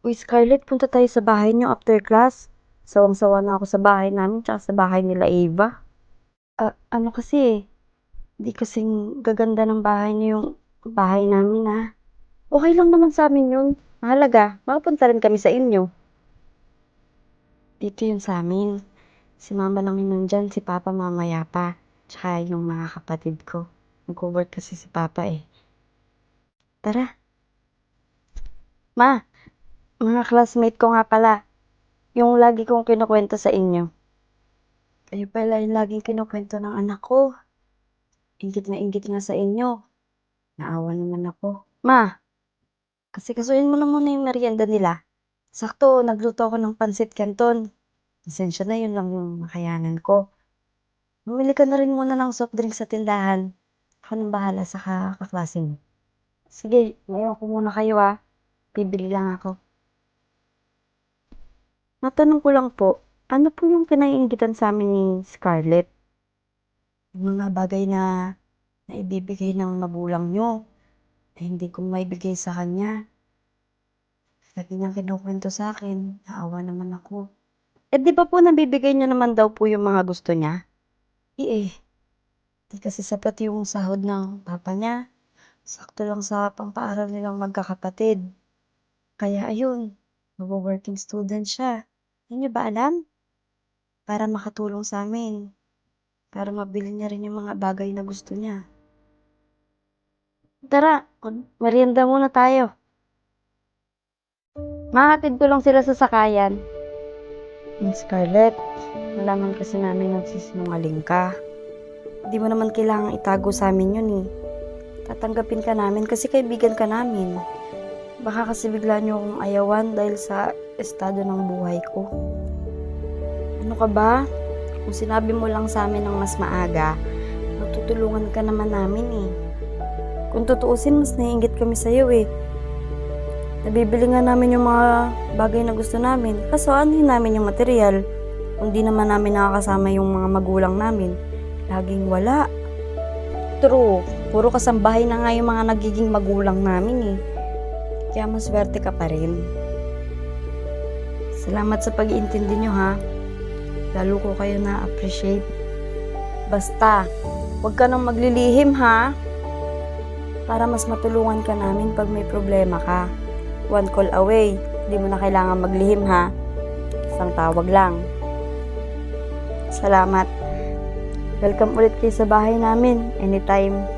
Uy, Scarlett, punta tayo sa bahay niyo after class. Sawang-sawa na ako sa bahay namin tsaka sa bahay nila Eva. Ano kasi, di kasing gaganda ng bahay niyo yung bahay namin Okay lang naman sa amin yun. Mahalaga, makapunta rin kami sa inyo. Dito yun sa amin. Si mama lang yun nandyan, si papa mamaya pa. Tsaka yung mga kapatid ko. Nag-work kasi si papa eh. Tara. Ma, mga classmate ko nga pala. Yung lagi kong kinukwento sa inyo. Kayo pala yung laging kinukwento ng anak ko. Inggit nga sa inyo. Naawa naman ako. Ma, kasi kasuin mo na muna yung merienda nila. Sakto, nagluto ako ng pansit canton. Pasensya na, yun lang yung makayanan ko. Bumili ka na rin muna ng soft drink sa tindahan. Ako nang bahala sa kaklase mo. Sige, ngayon ko muna kayo Bibili lang ako. Natanong ko lang po, ano po yung pinaiinggitan sa amin ni Scarlett? Yung mga bagay na naibibigay ng magulang nyo na hindi ko maibigay sa kanya. Lagi niyang kinukwento sa akin, naawa naman ako. Di ba po nabibigay niyo naman daw po yung mga gusto niya? Di kasi sapat yung sahod ng papa niya. Sakto lang sa pampaaral nilang magkakapatid. Kaya ayun, mag-working student siya. Hindi niyo ba alam? Para makatulong sa amin. Para mabili niya rin yung mga bagay na gusto niya. Tara, merienda muna tayo. Mahatid ko lang sila sa sakayan. Scarlett, nalaman kasi namin nagsisinungaling ka. Hindi mo naman kailangang itago sa amin yun Tatanggapin ka namin kasi kaibigan ka namin. Baka kasi bigla niyo akong ayawan dahil sa estado ng buhay ko. Ano ka ba? Kung sinabi mo lang sa amin ng mas maaga, matutulungan ka naman namin Kung tutuusin, mas naiinggit kami sa'yo Nabibili nga namin yung mga bagay na gusto namin. Kaso anuhin namin yung material. Kung di naman namin nakakasama yung mga magulang namin. Laging wala. True, puro kasambahay na nga yung mga nagiging magulang namin Kaya maswerte ka pa rin. Salamat sa pag-iintindi nyo Lalo ko kayo na-appreciate. Basta, huwag ka nang maglilihim Para mas matulungan ka namin pag may problema ka. One call away. Hindi mo na kailangan maglihim Isang tawag lang. Salamat. Welcome ulit kayo sa bahay namin. Anytime.